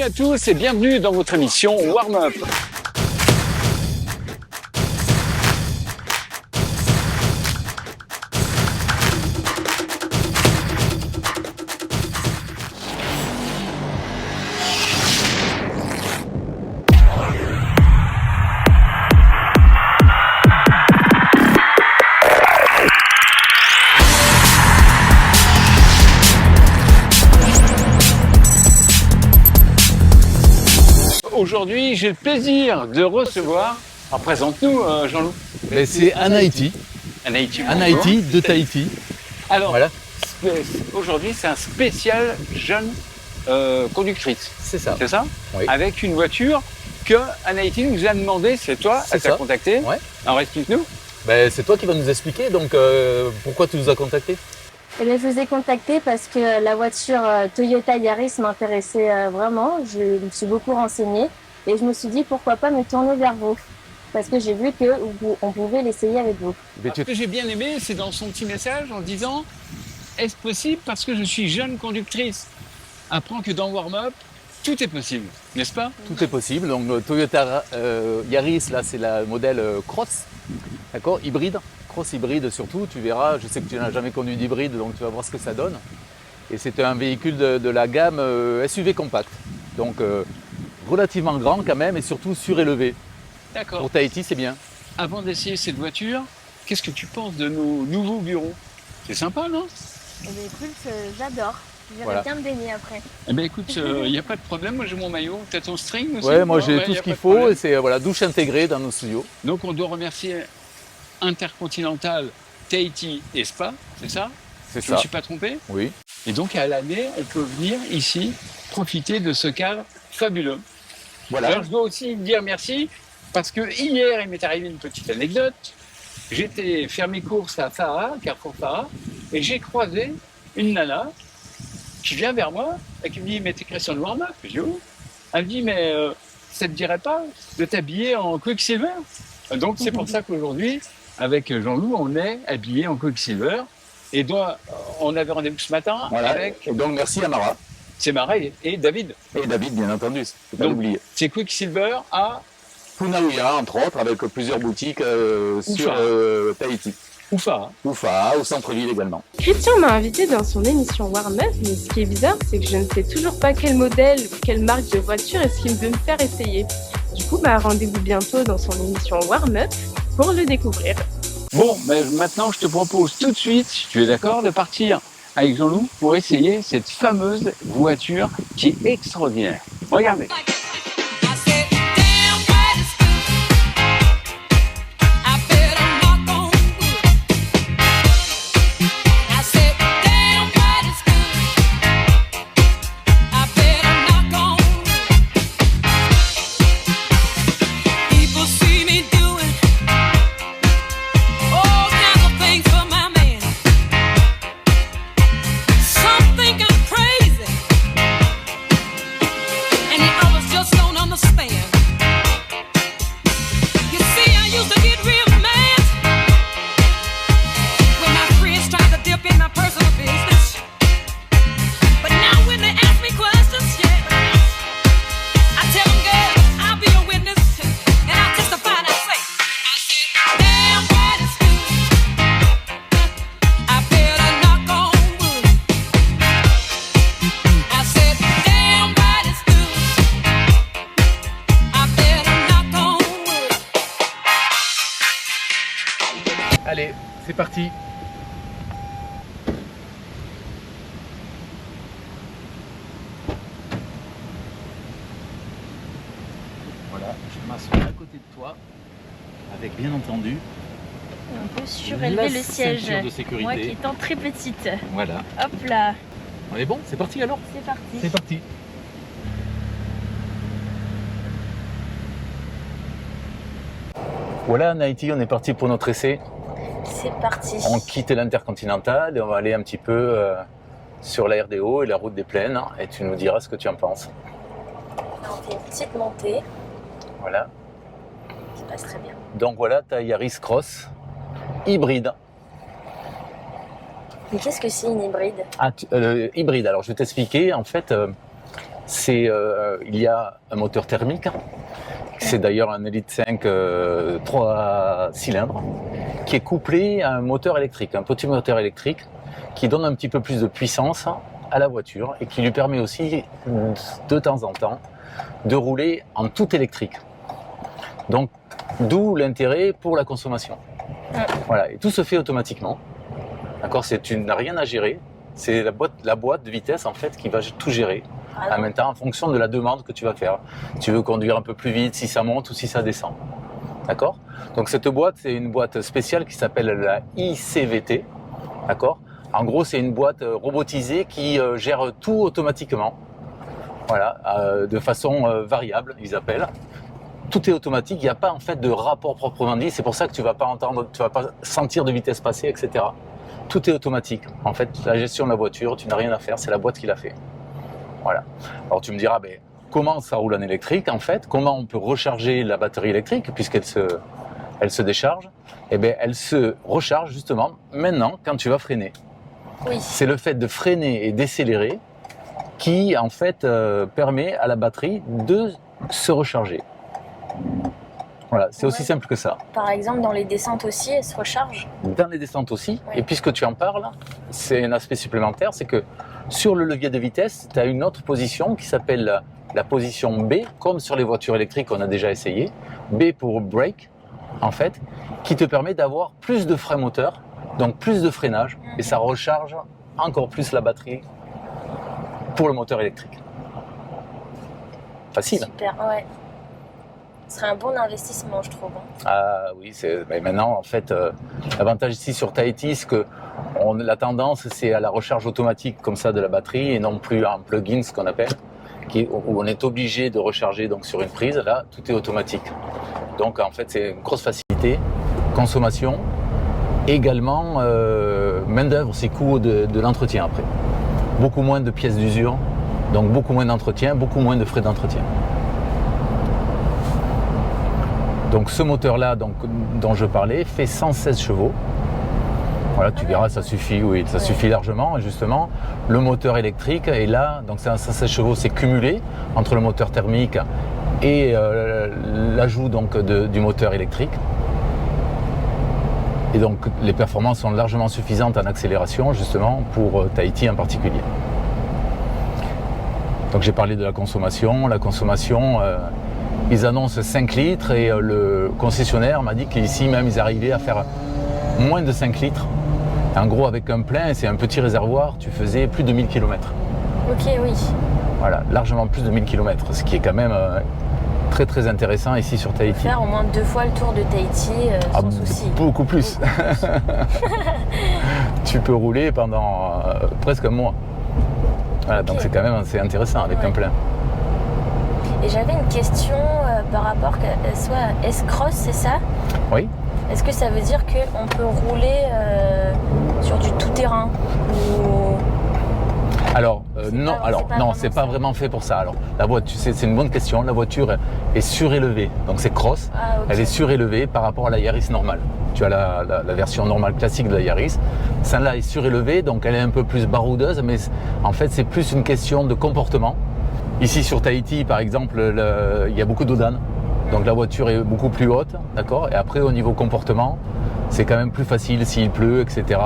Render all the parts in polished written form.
Salut à tous et bienvenue dans votre émission Warm Up. Aujourd'hui, j'ai le plaisir de recevoir. Alors, présente-nous, Jean-Loup. C'est Anaïti. Anaïti de Tahiti. Alors, Voilà. aujourd'hui, c'est un spécial jeune conductrice. C'est ça. C'est ça? Oui. Avec une voiture que Anaïti nous a demandé, c'est toi, C'est elle t'a ça. contacté. Ouais. Alors, explique-nous. C'est toi qui vas nous expliquer, donc pourquoi tu nous as contactés? Eh bien, je vous ai contacté parce que la voiture Toyota Yaris m'intéressait vraiment. Je me suis beaucoup renseignée et je me suis dit pourquoi pas me tourner vers vous. Parce que j'ai vu qu'on pouvait l'essayer avec vous. Ce que j'ai bien aimé, c'est dans son petit message en disant « Est-ce possible parce que je suis jeune conductrice ?» Apprends que dans Warm Up, tout est possible, n'est-ce pas? Tout est possible. Donc le Toyota Yaris, là, c'est la modèle Cross, d'accord, hybride. Cross hybride surtout, tu verras, je sais que tu n'as jamais connu d'hybride, donc tu vas voir ce que ça donne. Et c'est un véhicule de la gamme SUV compact, donc relativement grand quand même et surtout surélevé. D'accord. Pour Tahiti, c'est bien. Avant d'essayer cette voiture, qu'est-ce que tu penses de nos nouveaux bureaux? C'est sympa, non? Eh bien, écoute, j'adore. J'irai Voilà. bien me baigner après. Eh bien écoute, il n'y a pas de problème, moi j'ai mon maillot, t'as ton string aussi? Ouais, moi j'ai Ouais, tout y a ce pas qu'il de faut problème. et c'est voilà, douche intégrée dans nos studios. Donc on doit remercier Intercontinental Tahiti et Spa, c'est ça? C'est Je ne me ça. suis pas trompé? Oui. Et donc à l'année, on peut venir ici profiter de ce cadre fabuleux. Voilà. Alors je dois aussi dire merci parce que hier il m'est arrivé une petite anecdote. J'étais faire mes courses à Fara, Carrefour Fara, et j'ai croisé une nana qui vient vers moi et qui me dit « Mais t'es Christian de Warm Up ?» Je dis « Oh !» Elle me dit « Mais ça te dirait pas de t'habiller en Quicksilver ?» Donc c'est pour ça qu'aujourd'hui, avec Jean-Loup, on est habillé en Quicksilver. Et donc, on avait rendez-vous ce matin Voilà. avec Et donc merci à Mara Mara et David. et David, bien entendu, faut pas Donc, l'oublier. C'est Quicksilver à Punaouia, entre autres, avec plusieurs boutiques sur Tahiti. Oufa. Oufa, au centre-ville également. Christian m'a invité dans son émission Warm Up, mais ce qui est bizarre, c'est que je ne sais toujours pas quel modèle ou quelle marque de voiture est-ce qu'il veut me faire essayer. Du coup, rendez-vous bientôt dans son émission Warm Up pour le découvrir. Bon, mais maintenant, je te propose tout de suite, si tu es d'accord, de partir avec Jean-Loup pour essayer cette fameuse voiture qui est extraordinaire. Regardez. I said, damn right it's good. I better knock on wood. I said, damn right it's good. I better knock on wood. People see me doing all kinds of things for my man. Some think I'm crazy. And the others just don't understand. You see, I used to get real mad when my friends tried to dip in my personal business. But now when they ask me questions, yeah, I tell them, girl, I'll be a witness, and I testify and I say, damn right it's good. I better knock on wood. I said, damn right it's good. I better knock on wood. Allez, c'est parti. Voilà, je m'assois à côté de toi, avec bien entendu On peut la surélever le siège. ceinture de sécurité. Moi qui étant très petite. Voilà. Hop là, On est bon, c'est parti alors? c'est parti. C'est parti. Voilà, Anaïti, on est parti pour notre essai. C'est parti. On quitte l'Intercontinental et on va aller un petit peu sur la RDO et la route des plaines. Et tu nous diras ce que tu en penses. On fait une petite montée Voilà. qui passe très bien. Donc voilà, ta Yaris Cross hybride. Mais qu'est-ce que c'est une hybride? Hybride, alors je vais t'expliquer. En fait, il y a un moteur thermique. C'est d'ailleurs un Elite 5 3 cylindres qui est couplé à un moteur électrique, un petit moteur électrique qui donne un petit peu plus de puissance à la voiture et qui lui permet aussi de temps en temps de rouler en tout électrique. Donc d'où l'intérêt pour la consommation. Voilà, et tout se fait automatiquement. D'accord, tu n'as rien à gérer. C'est la boîte de vitesse en fait qui va tout gérer. En même temps, en fonction de la demande que tu vas faire. Tu veux conduire un peu plus vite, si ça monte ou si ça descend. D'accord ? Donc cette boîte, c'est une boîte spéciale qui s'appelle la ICVT. D'accord ? En gros, c'est une boîte robotisée qui gère tout automatiquement. Voilà, de façon variable, ils appellent. Tout est automatique, il n'y a pas en fait de rapport proprement dit. C'est pour ça que tu vas pas sentir de vitesse passer, etc. Tout est automatique. En fait, la gestion de la voiture, tu n'as rien à faire, c'est la boîte qui l'a fait. Voilà. Alors tu me diras, comment ça roule en électrique en fait? Comment on peut recharger la batterie électrique puisqu'elle se décharge? Eh bien, elle se recharge justement maintenant quand tu vas freiner. Oui. C'est le fait de freiner et décélérer qui en fait permet à la batterie de se recharger. Voilà, c'est aussi simple que ça. Par exemple, dans les descentes aussi, elle se recharge. Dans les descentes aussi. Oui. Et puisque tu en parles, c'est un aspect supplémentaire, c'est que sur le levier de vitesse, tu as une autre position qui s'appelle la position B, comme sur les voitures électriques qu'on a déjà essayé. B pour brake, en fait, qui te permet d'avoir plus de frein moteur, donc plus de freinage, et ça recharge encore plus la batterie pour le moteur électrique. Facile. Super, ouais. Ce serait un bon investissement, je trouve. Ah oui, mais maintenant, en fait, l'avantage ici sur Tahiti, c'est que la tendance, c'est à la recharge automatique comme ça de la batterie et non plus à un plug-in, ce qu'on appelle, où on est obligé de recharger donc, sur une prise. Là, tout est automatique. Donc, en fait, c'est une grosse facilité, consommation, et également main-d'œuvre, c'est coût de l'entretien après. Beaucoup moins de pièces d'usure, donc beaucoup moins d'entretien, beaucoup moins de frais d'entretien. Donc ce moteur-là dont je parlais fait 116 chevaux. Voilà, tu verras, ça suffit, oui, ça suffit largement. Et justement, le moteur électrique est là, donc c'est un 116 chevaux, c'est cumulé entre le moteur thermique et l'ajout donc du moteur électrique. Et donc les performances sont largement suffisantes en accélération, justement, pour Tahiti en particulier. Donc j'ai parlé de la consommation. La consommation, ils annoncent 5 litres et le concessionnaire m'a dit qu'ici même ils arrivaient à faire moins de 5 litres. En gros, avec un plein, c'est un petit réservoir, tu faisais plus de 1000 km. Ok, oui. Voilà, largement plus de 1000 km, ce qui est quand même très très intéressant ici sur Tahiti. Faire au moins 2 fois le tour de Tahiti sans souci. Beaucoup plus. Tu peux rouler pendant presque un mois. Voilà, donc c'est quand même assez intéressant avec un plein. Et j'avais une question par rapport qu'elle soit S-Cross, c'est ça? Oui. Est-ce que ça veut dire qu'on peut rouler sur du tout-terrain ou... Alors non, c'est pas vraiment fait pour ça. Alors la voiture, c'est une bonne question. La voiture est surélevée, donc c'est cross. Ah, okay. Elle est surélevée par rapport à la Yaris normale. Tu as la version normale classique de la Yaris. Celle-là est surélevée, donc elle est un peu plus baroudeuse, mais en fait c'est plus une question de comportement. Ici sur Tahiti, par exemple, il y a beaucoup d'eau d'âne, donc la voiture est beaucoup plus haute, d'accord. Et après au niveau comportement, c'est quand même plus facile s'il pleut, etc.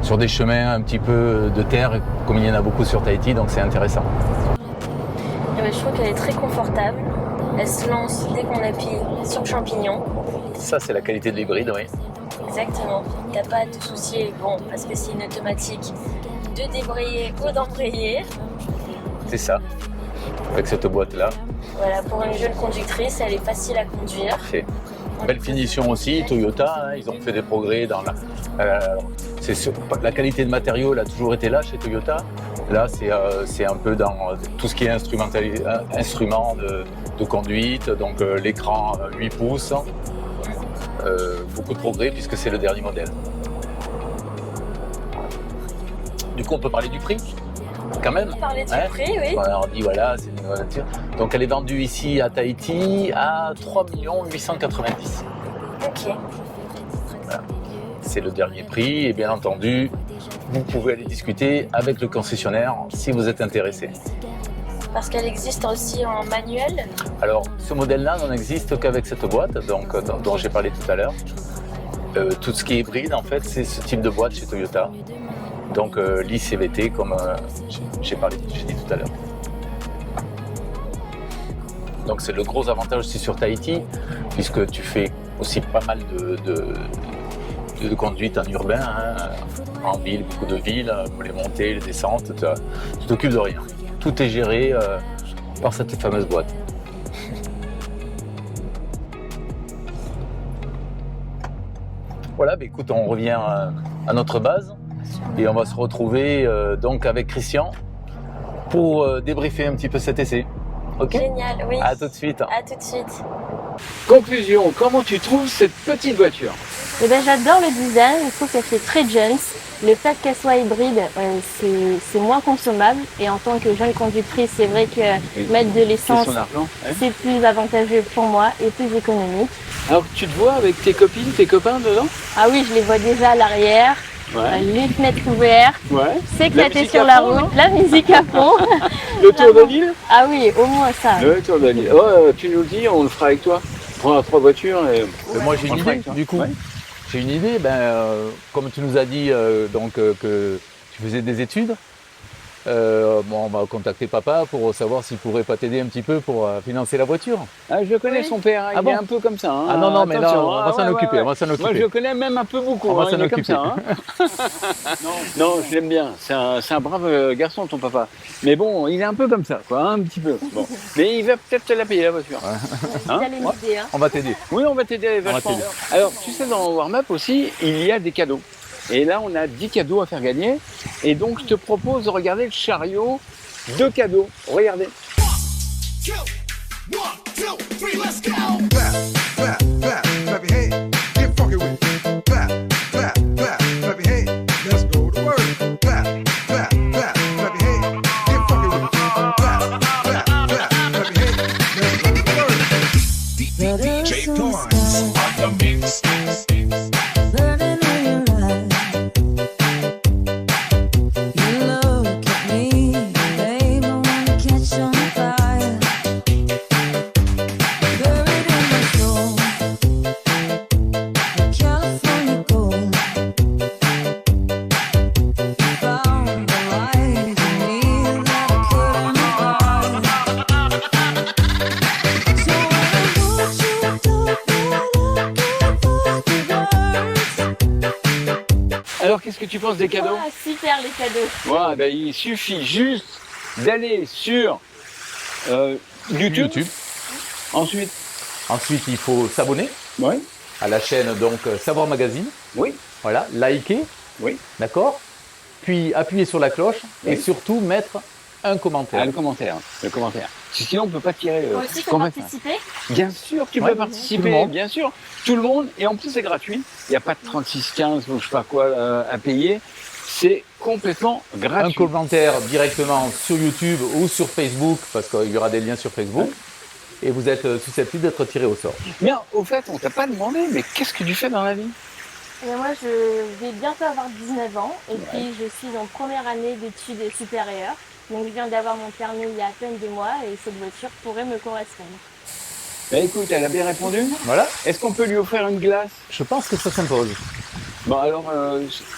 Sur des chemins un petit peu de terre, comme il y en a beaucoup sur Tahiti, donc c'est intéressant. Et ben, je trouve qu'elle est très confortable. Elle se lance dès qu'on appuie sur le champignon. Ça, c'est la qualité de l'hybride, oui. Exactement. T'as pas à te soucier, bon, parce que c'est une automatique, de débrayer ou d'embrayer. C'est ça, avec cette boîte-là. Voilà, pour une jeune conductrice, elle est facile à conduire. Parfait. Belle finition aussi, Toyota, ils ont fait des progrès dans la qualité de matériaux, elle a toujours été là chez Toyota. Là, c'est un peu dans tout ce qui est instrument de conduite, donc l'écran 8 pouces. Beaucoup de progrès puisque c'est le dernier modèle. Du coup, on peut parler du prix quand même. On parlait du prix, oui. Voilà, on dit voilà, c'est une voiture. Donc elle est vendue ici à Tahiti à 3 890 000. Ok. Voilà. C'est le dernier prix et bien entendu, vous pouvez aller discuter avec le concessionnaire si vous êtes intéressé. Parce qu'elle existe aussi en manuel. Alors, ce modèle-là n'en existe qu'avec cette boîte donc, dont j'ai parlé tout à l'heure. Tout ce qui est hybride, en fait, c'est ce type de boîte chez Toyota. Donc, l'ICVT, comme j'ai dit tout à l'heure. Donc, c'est le gros avantage aussi sur Tahiti, puisque tu fais aussi pas mal de conduite en urbain, hein, en ville, beaucoup de villes, pour les montées, les descentes, tu t'occupes de rien. Tout est géré par cette fameuse boîte. Voilà, bah écoute, on revient à notre base et on va se retrouver donc avec Christian pour débriefer un petit peu cet essai. Ok ? Génial, oui. À tout de suite. À tout de suite. Conclusion, comment tu trouves cette petite voiture? Eh ben, j'adore le design, je trouve qu'elle fait très jeune. Le fait qu'elle soit hybride, c'est moins consommable. Et en tant que jeune conductrice, c'est vrai que mettre de C'est l'essence, son argent. Hein. c'est plus avantageux pour moi et plus économique. Alors tu te vois avec tes copines, tes copains dedans? Ah oui, je les vois déjà à l'arrière, les fenêtres ouvertes, Ouais. s'éclater musique sur à la fond, route, la musique à fond. Le tour de l'île? Ah oui, au moins ça. Le tour de l'île. Ouais, tu nous le dis, on le fera avec toi. On prendra 3 voitures et... Moi j'ai On une le fera idée avec toi. du coup. Ouais. J'ai une idée, comme tu nous as dit que tu faisais des études, on va contacter papa pour savoir s'il pourrait pas t'aider un petit peu pour financer la voiture. Ah, je connais son père, hein, Ah il bon est un peu comme ça. Hein. Ah non, mais là, Attention, on va s'en occuper, on va s'en Moi, occuper. je le connais même un peu beaucoup. On va hein, s'en il est comme occuper. ça. Hein. non, je l'aime bien. C'est un brave garçon, ton papa. Mais bon, il est un peu comme ça, quoi, un petit peu. Bon. Mais il va peut-être te la payer, la voiture. Vous Hein allez m'aider, hein. On va t'aider. Oui, on va t'aider va vachement. t'aider. Alors, tu sais, dans Warm-Up aussi, il y a des cadeaux. Et là, on a 10 cadeaux à faire gagner. Et donc, je te propose de regarder le chariot de cadeaux. Regardez. 2, 1, 2, 3, let's go! Clap, clap, clap, clap your hands. Get funky with it. Clap, clap, clap, clap your hands. Let's go to work. Clap, clap, clap, clap your hands. Get funky with it. Clap, clap, clap, clap your hands. Let's go to work. DJ Torrance on the mix. Burning in your eyes. You look at me, babe, I wanna catch on fire. Buried in my soul, California gold. Found the light in me that I couldn't hide. So when I want you to Alors, qu'est-ce que tu penses des cadeaux? Ah, super les cadeaux. Ouais, ben, il suffit juste d'aller sur YouTube. Ensuite, Ensuite, il faut s'abonner ouais, à la chaîne donc Savoir Magazine. oui, Voilà, liker, oui. d'accord. Puis appuyer sur la cloche et Oui. surtout mettre un commentaire. Ah, le commentaire. Sinon, on peut pas tirer. Moi aussi, faut qu'on va participer. faire. Bien sûr, tu Ouais, peux tout le participer, monde. bien sûr. Tout le monde. Et en plus, c'est gratuit. Il n'y a pas de 36,15 ou je sais pas quoi à payer. C'est complètement Un gratuit. commentaire directement sur YouTube ou sur Facebook, parce qu'il y aura des liens sur Facebook. Et vous êtes susceptible d'être tiré au sort. Bien, au fait, on t'a pas demandé, mais qu'est-ce que tu fais dans la vie? Et moi, je vais bientôt avoir 19 ans et puis je suis en première année d'études supérieures. Donc, je viens d'avoir mon permis il y a à peine 2 mois et cette voiture pourrait me correspondre. Bah, écoute, elle a bien répondu. Voilà, Est-ce qu'on peut lui offrir une glace? je pense que ça s'impose. Bon, alors,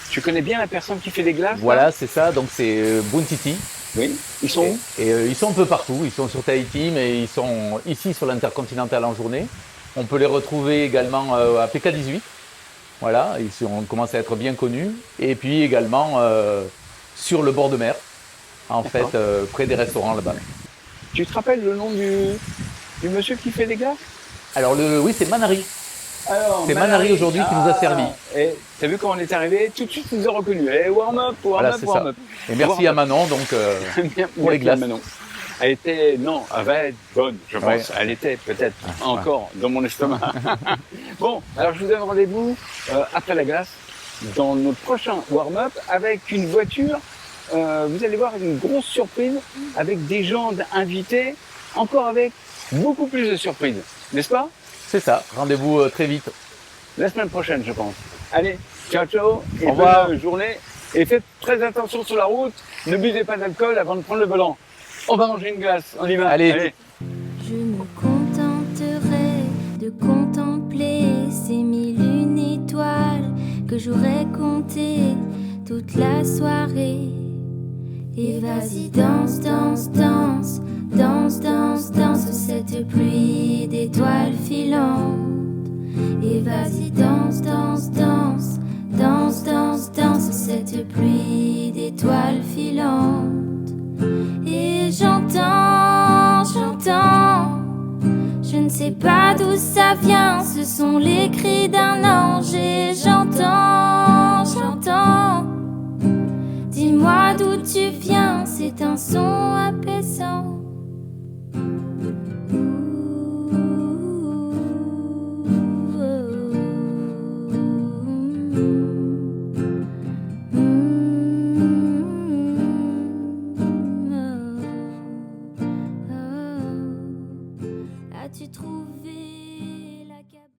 tu connais bien la personne qui fait les glaces? Voilà, c'est ça. Donc c'est Buntiti. là Oui. Ils sont où? Et ils sont un peu partout. Ils sont sur Tahiti, mais ils sont ici sur l'Intercontinental en journée. On peut les retrouver également à PK18. Voilà, on commence à être bien connus. Et puis également sur le bord de mer, en fait, près des restaurants là-bas. Tu te rappelles le nom du monsieur qui fait les glaces? Alors oui, c'est Manari. Alors, C'est Manari aujourd'hui qui nous a servi. Et t'as vu quand on est arrivé, tout de suite ils nous ont reconnus. Eh, warm-up, Voilà, warm-up, c'est ça. warm-up. Et merci à Manon, donc pour les glaces. Manon. Elle était, non, elle va être bonne, je pense. Ouais. Elle était peut-être encore dans mon estomac. Bon, alors je vous donne rendez-vous après la glace dans notre prochain warm-up avec une voiture. Vous allez voir une grosse surprise avec des gens invités, encore avec beaucoup plus de surprises, n'est-ce pas? c'est ça. Rendez-vous très vite. La semaine prochaine, je pense. Allez, ciao, ciao, et Au revoir. bonne journée. Et faites très attention sur la route. Ne buvez pas d'alcool avant de prendre le volant. On va manger une glace, on y va. Allez. Je me contenterai de contempler ces 1001 étoiles que j'aurais comptées toute la soirée. Et vas-y, danse, danse, danse, danse, danse, danse sous cette pluie d'étoiles filantes. Et vas-y, danse, danse, danse, danse, danse, danse sous cette pluie d'étoiles filantes. Et j'entends, j'entends, je ne sais pas d'où ça vient, ce sont les cris d'un ange. Et j'entends, j'entends, dis-moi d'où tu viens, c'est un son apaisant. As-tu trouvé